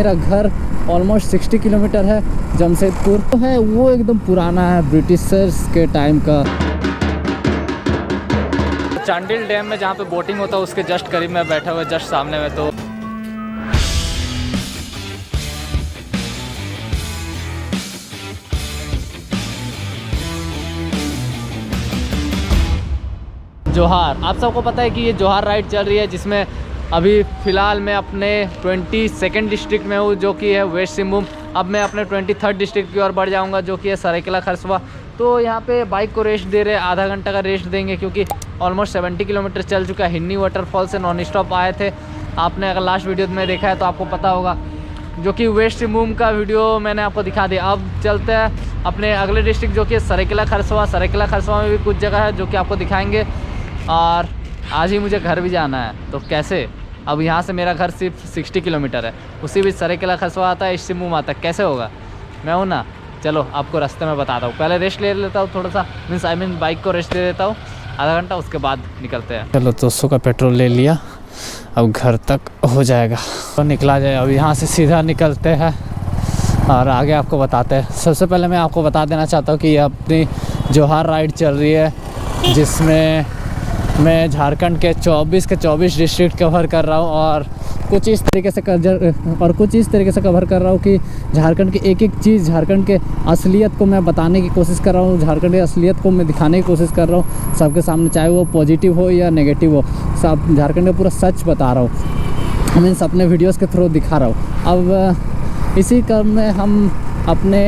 मेरा घर almost 60 kilometre है। जमशेदपुर तो है वो एकदम पुराना है, ब्रिटिशर्स के टाइम का। चांडिल डैम में जहाँ पे बोटिंग होता है उसके जस्ट करीब में बैठा हुआ, जस्ट सामने में। तो जोहार, आप सबको पता है कि ये जोहार राइड चल रही है, जिसमें अभी फ़िलहाल मैं अपने 22nd डिस्ट्रिक्ट में हूँ, जो कि है वेस्ट सिंहभूम। अब मैं अपने 23rd डिस्ट्रिक्ट की ओर बढ़ जाऊँगा, जो कि है सरायकेला खरसवा। तो यहाँ पे बाइक को रेस्ट दे रहे, आधा घंटा का रेस्ट देंगे, क्योंकि ऑलमोस्ट 70 किलोमीटर चल चुका है। हिन्नी वाटरफॉल से नॉन स्टॉप आए थे, आपने अगर लास्ट वीडियो में देखा है तो आपको पता होगा, जो कि वेस्ट सिंहभूम का वीडियो मैंने आपको दिखा दिया। अब चलते हैं अपने अगले डिस्ट्रिक्ट, जो कि सरायकेला खरसवा। सरायकेला खरसवा में भी कुछ जगह है जो कि आपको दिखाएंगे, और आज ही मुझे घर भी जाना है। तो कैसे, अब यहाँ से मेरा घर सिर्फ 60 किलोमीटर है, उसी बीच सरायकेला खरसवा आता है, ईस्ट सिंहभूम आता है, कैसे होगा? मैं हूँ ना, चलो आपको रास्ते में बताता हूँ। पहले रेस्ट ले लेता हूँ थोड़ा सा, मीन्स बाइक को रेस्ट दे देता हूँ आधा घंटा, उसके बाद निकलते हैं। चलो 200 का पेट्रोल ले लिया, अब घर तक हो जाएगा तो निकला जाए। अब यहाँ से सीधा निकलते हैं और आगे आपको बताते हैं। सबसे पहले मैं आपको बता देना चाहता हूँ कि ये अपनी जोहार राइड चल रही है, जिसमें मैं झारखंड के 24 डिस्ट्रिक्ट कवर कर रहा हूँ, और कुछ इस तरीके से कवर कर रहा हूँ कि झारखंड की एक एक चीज़, झारखंड के असलियत को मैं बताने की कोशिश कर रहा हूँ। झारखंड की असलियत को मैं दिखाने की कोशिश कर रहा हूँ सबके सामने, चाहे वो पॉजिटिव हो या नेगेटिव हो, सब झारखंड का पूरा सच बता रहा हूँ, मीन्स अपने वीडियोज़ के थ्रू दिखा रहा हूँ। अब इसी क्रम में हम अपने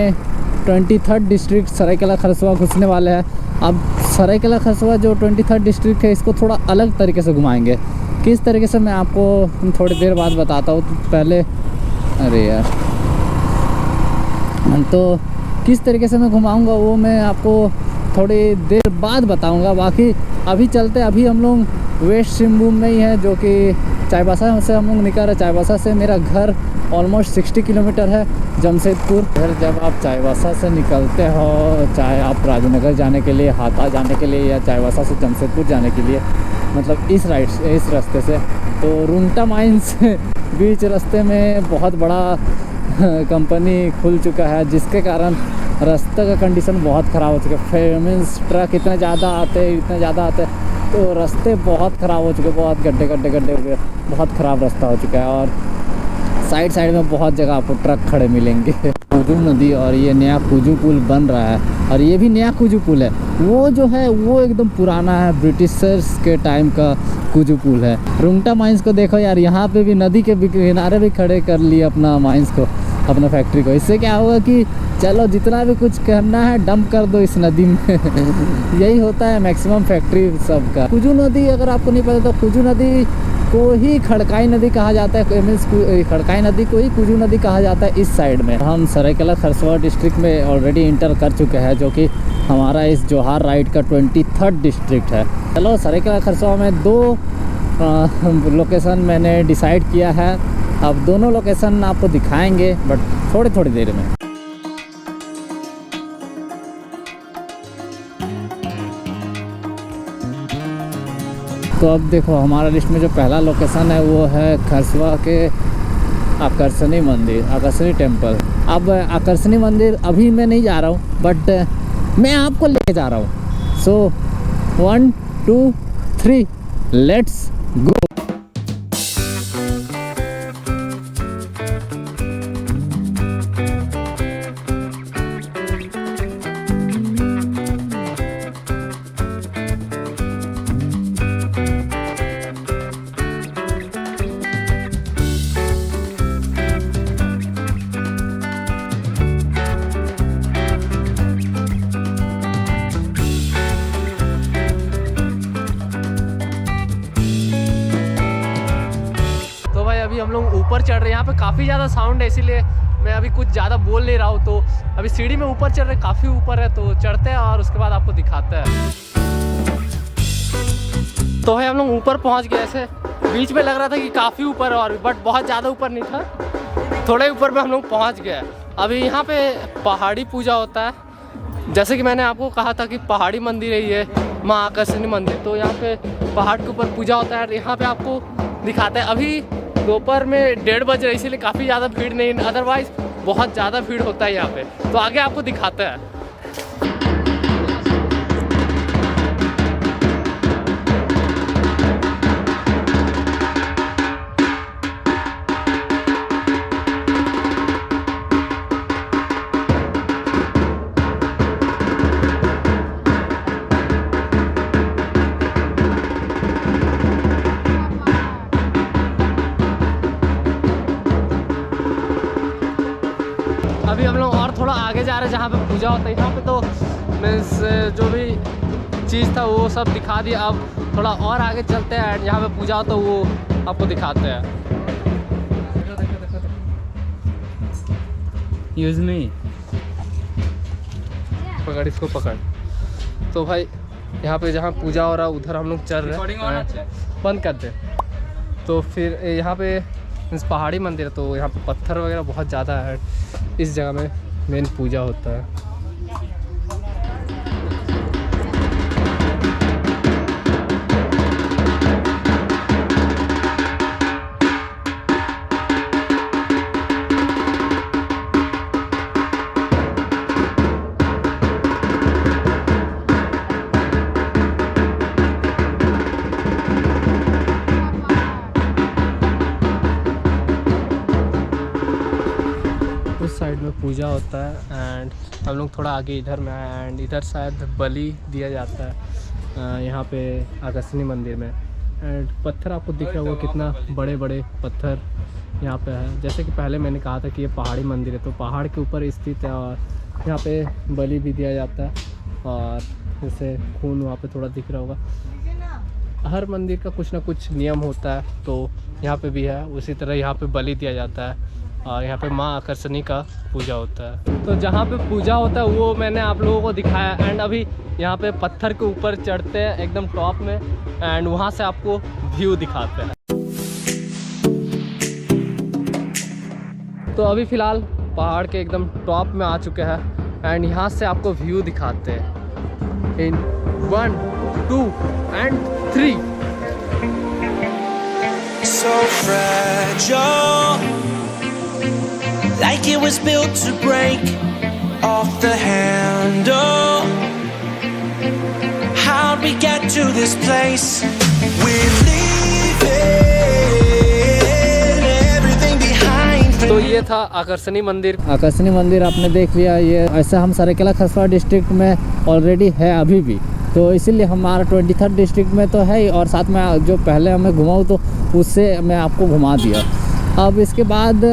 23rd डिस्ट्रिक्ट सरायकेला खरसवा घुसने वाले हैं। अब सरायकेला खरसवा जो 23rd डिस्ट्रिक्ट है, इसको थोड़ा अलग तरीके से घुमाएंगे। किस तरीके से मैं आपको थोड़ी देर बाद बताता हूँ। तो पहले अरे यार, तो किस तरीके से मैं घुमाऊँगा वो मैं आपको थोड़ी देर बाद बताऊँगा। बाकी अभी चलते, अभी हम लोग वेस्ट सिंहभूम में ही है, जो कि चाईबासा से हम लोग निकल रहे। चाईबासा से मेरा घर ऑलमोस्ट 60 किलोमीटर है, जमशेदपुर। फिर जब आप चाईबासा से निकलते हो, चाहे आप राजनगर जाने के लिए, हाता जाने के लिए, या चाईबासा से जमशेदपुर जाने के लिए, मतलब इस रास्ते से, तो रुंगटा माइंस बीच रास्ते में बहुत बड़ा कंपनी खुल चुका है, जिसके कारण रास्ते का कंडीशन बहुत ख़राब हो चुका है। फिर मीन्स ट्रक इतने ज़्यादा आते हैं, तो रास्ते बहुत ख़राब हो चुके हैं, बहुत गड्ढे हो गए, बहुत ख़राब रास्ता हो चुका है। और साइड में बहुत जगह आपको ट्रक खड़े मिलेंगे। कुजू नदी और ये नया कुजू पुल बन रहा है, और ये भी नया कुजू पुल है। वो जो है वो एकदम पुराना है, ब्रिटिशर्स के टाइम का कुजू पुल है। रुंगटा माइंस को देखो यार, यहाँ पे भी नदी के किनारे भी खड़े कर लिए अपना माइंस को, अपना फैक्ट्री को। इससे क्या होगा कि चलो जितना भी कुछ करना है डंप कर दो इस नदी में यही होता है मैक्सिमम फैक्ट्री सबका। कुजू नदी, अगर आपको नहीं पता तो कुजू नदी को ही खड़काई नदी कहा जाता है, मीन्स खड़काई नदी को ही कुजू नदी कहा जाता है इस साइड में। हम सरायकेला खरसवा डिस्ट्रिक्ट में ऑलरेडी इंटर कर चुके हैं, जो कि हमारा इस जोहार राइड का 23rd डिस्ट्रिक्ट है। चलो सरायकेला खरसवा में 2 लोकेशन मैंने डिसाइड किया है। अब दोनों लोकेशन आपको दिखाएंगे, बट थोड़ी देर में। तो अब देखो, हमारा लिस्ट में जो पहला लोकेशन है वो है खरसवा के आकर्षणी मंदिर, आकर्षणी टेम्पल। अब आकर्षणी मंदिर अभी मैं नहीं जा रहा हूँ, बट मैं आपको लेके जा रहा हूँ। सो 1 2 3 लेट्स गो। अभी हम लोग ऊपर चढ़ रहे हैं, यहाँ पे काफ़ी ज़्यादा साउंड है, इसीलिए मैं अभी कुछ ज़्यादा बोल नहीं रहा हूँ। तो अभी सीढ़ी में ऊपर चढ़ रहे, काफ़ी ऊपर है, तो चढ़ते हैं और उसके बाद आपको दिखाते हैं। तो है हम लोग ऊपर पहुँच गए। ऐसे बीच में लग रहा था कि काफ़ी ऊपर है, और बट बहुत ज़्यादा ऊपर नहीं था, थोड़े ऊपर में हम लोग पहुँच गए। अभी यहाँ पे पहाड़ी पूजा होता है, जैसे कि मैंने आपको कहा था कि पहाड़ी मंदिर है ये, माँ आकर्षणी मंदिर। तो यहाँ पे पहाड़ के ऊपर पूजा होता है, यहाँ पे आपको दिखाते हैं। अभी दोपहर में 1:30 बज रहे, इसीलिए काफ़ी ज़्यादा भीड़ नहीं, अदरवाइज़ बहुत ज़्यादा भीड़ होता है यहाँ पे। तो आगे आपको दिखाते हैं। अभी हम लोग और थोड़ा आगे जा रहे हैं जहाँ पे पूजा होता है। यहाँ पे तो मीन्स जो भी चीज़ था वो सब दिखा दिया। अब थोड़ा और आगे चलते हैं एंड जहाँ पे पूजा होता है वो आपको दिखाते हैं। यूज़ नहीं, पकड़ इसको पकड़। तो भाई यहाँ पे जहाँ पूजा हो रहा है उधर हम लोग चल रहे हैं। बंद कर दे। तो फिर यहाँ पे इस पहाड़ी मंदिर है, तो यहाँ पे पत्थर वगैरह बहुत ज़्यादा है। इस जगह में मेन पूजा होता है। साइड में पूजा होता है एंड हम लोग थोड़ा आगे इधर में आए एंड इधर शायद बलि दिया जाता है यहाँ पे आकर्षणी मंदिर में। एंड पत्थर आपको दिख रहा होगा कितना बड़े बड़े पत्थर यहाँ पे है। जैसे कि पहले मैंने कहा था कि ये पहाड़ी मंदिर है, तो पहाड़ के ऊपर स्थित है और यहाँ पे बलि भी दिया जाता है। और जैसे खून वहाँ पे थोड़ा दिख रहा होगा। हर मंदिर का कुछ ना कुछ नियम होता है, तो यहाँ पे भी है। उसी तरह यहाँ पे बलि दिया जाता है और यहाँ पे माँ आकर्षणी का पूजा होता है। तो जहाँ पे पूजा होता है वो मैंने आप लोगों को दिखाया। एंड अभी यहाँ पे पत्थर के ऊपर चढ़ते हैं एकदम टॉप में एंड वहाँ से आपको व्यू दिखाते हैं। तो अभी फ़िलहाल पहाड़ के एकदम टॉप में आ चुके हैं एंड यहाँ से आपको व्यू दिखाते हैं इन 1 2 and 3। So fragile, like it was built to break off the handle. How'd we get to this place? We're leaving everything behind. तो ये था आकर्षणी मंदिर। आकर्षणी मंदिर आपने देख लिया। ये ऐसा हम सरायकेला खरसावां डिस्ट्रिक्ट में ऑलरेडी है अभी भी, तो इसीलिए हमारा 23rd डिस्ट्रिक्ट में तो है ही, और साथ में जो पहले हमें घुमाऊँ तो उससे मैं आपको घुमा दिया। अब इसके बाद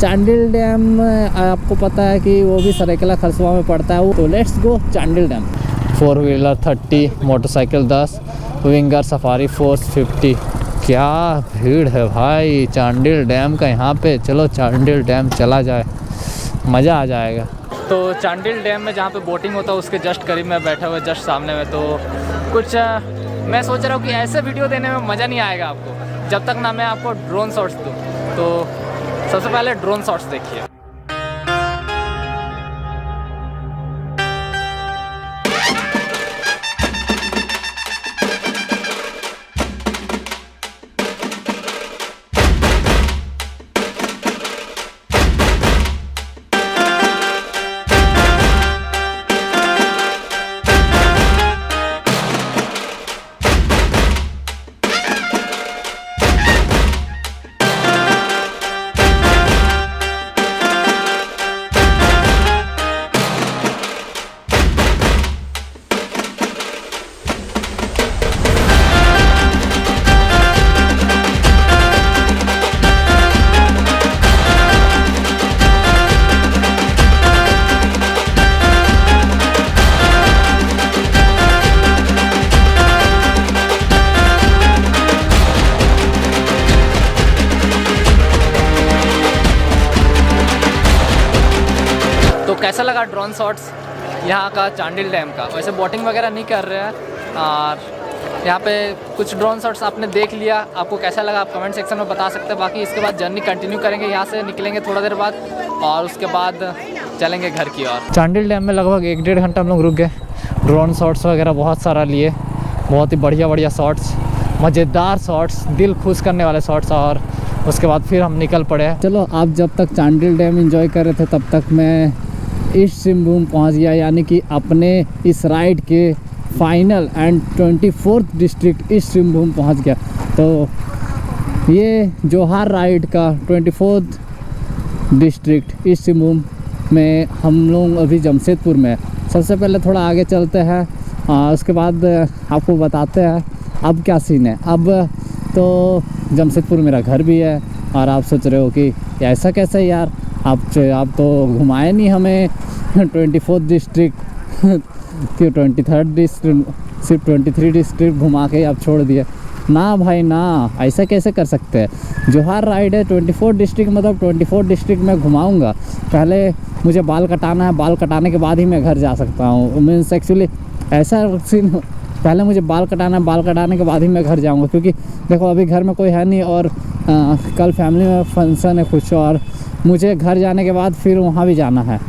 चांडिल डैम आपको पता है कि वो भी सरायकेला खरसावां में पड़ता है। तो let's go Chandil dam. 4 wheeler 30, motorcycle 10, winger safari force 50। क्या भीड़ है भाई चांडिल डैम का यहाँ पे। चलो चांडिल डैम चला जाए, मज़ा आ जाएगा। तो चांडिल डैम में जहाँ पे बोटिंग होता है उसके जस्ट करीब में बैठा हुआ जस्ट सामने में। तो कुछ मैं सोच रहा हूँ कि ऐसे वीडियो देने में मज़ा नहीं आएगा आपको जब तक ना मैं आपको ड्रोन शॉट्स दूँ। तो सबसे पहले ड्रोन शॉट्स देखिए। कैसा लगा ड्रोन शॉट्स यहाँ का चांडिल डैम का। वैसे बोटिंग वगैरह नहीं कर रहे हैं और यहाँ पे कुछ ड्रोन शॉट्स आपने देख लिया। आपको कैसा लगा आप कमेंट सेक्शन में बता सकते हैं। बाकी इसके बाद जर्नी कंटिन्यू करेंगे, यहाँ से निकलेंगे थोड़ा देर बाद और उसके बाद चलेंगे घर की ओर। चांडिल डैम में लगभग 1-1.5 घंटा हम लोग रुक गए। ड्रोन शॉट्स वगैरह बहुत सारा लिए, बहुत ही बढ़िया बढ़िया शॉट्स, मज़ेदार शॉट्स, दिल खुश करने वाले शॉट्स। और उसके बाद फिर हम निकल पड़े। चलो, आप जब तक चांडिल डैम एंजॉय कर रहे थे तब तक मैं ईस्ट सिंहभूम पहुंच गया, यानी कि अपने इस राइड के final and 24th district east Singhbhum पहुंच गया। तो ये जोहार राइड का 24th डिस्ट्रिक्ट ईस्ट सिंहभूम में हम लोग अभी जमशेदपुर में। सबसे पहले थोड़ा आगे चलते हैं, उसके बाद आपको बताते हैं अब क्या सीन है। अब तो जमशेदपुर मेरा घर भी है और आप सोच रहे हो कि ऐसा कैसे यार, आप तो घुमाए नहीं हमें 24th डिस्ट्रिक्ट कि 23rd डिस्ट्रिक्ट, सिर्फ 23 डिस्ट्रिक्ट घुमा के आप छोड़ दिए। ना भाई ना, ऐसा कैसे कर सकते हैं। जोहार राइड है 24 डिस्ट्रिक्ट, मतलब 24 डिस्ट्रिक्ट में घुमाऊंगा। पहले मुझे बाल कटाना है, बाल कटाने के बाद ही मैं घर जा सकता हूँ। मीन्स एक्चुअली ऐसा सीन, पहले मुझे बाल कटाना है, बाल कटाने के बाद ही मैं घर जाऊँगा, क्योंकि देखो अभी घर में कोई है नहीं और कल फैमिली में फंक्शन है कुछ, और मुझे घर जाने के बाद फिर वहाँ भी जाना है,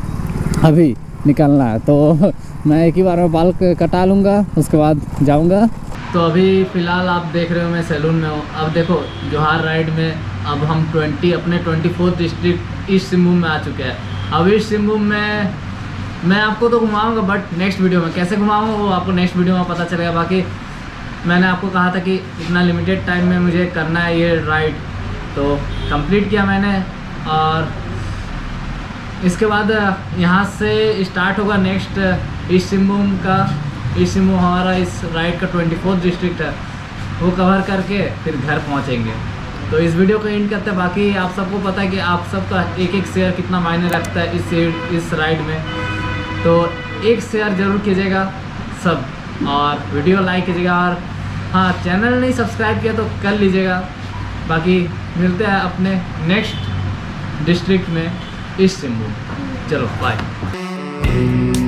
अभी निकलना है। तो मैं एक ही बार में बाल कटा लूँगा, उसके बाद जाऊँगा। तो अभी फ़िलहाल आप देख रहे हो मैं सैलून में हूँ। अब देखो जोहार राइड में अब हम अपने 24th डिस्ट्रिक्ट ईस्ट सिंहभूम में आ चुके हैं। अब ईस्ट सिंहभूम में मैं आपको तो घुमाऊँगा, बट नेक्स्ट वीडियो में कैसे घुमाऊँगा वो आपको नेक्स्ट वीडियो में पता चलेगा। बाकी मैंने आपको कहा था कि इतना लिमिटेड टाइम में मुझे करना है ये राइड, तो कंप्लीट किया मैंने। और इसके बाद यहाँ से स्टार्ट होगा नेक्स्ट ईस्ट सिंहभूम का। ईस्ट सिंहभूम हमारा इस राइड का 24th डिस्ट्रिक्ट है, वो कवर करके फिर घर पहुँचेंगे। तो इस वीडियो को एंड करते हैं। बाकी आप सबको पता है कि आप सबका एक एक शेयर कितना मायने रखता है इस राइड में, तो एक शेयर ज़रूर कीजिएगा सब, और वीडियो लाइक कीजिएगा, और हाँ चैनल नहीं सब्सक्राइब किया तो कर लीजिएगा। बाकी मिलते हैं अपने नेक्स्ट डिस्ट्रिक्ट में ईस्ट सिंहभूम। चलो बाय।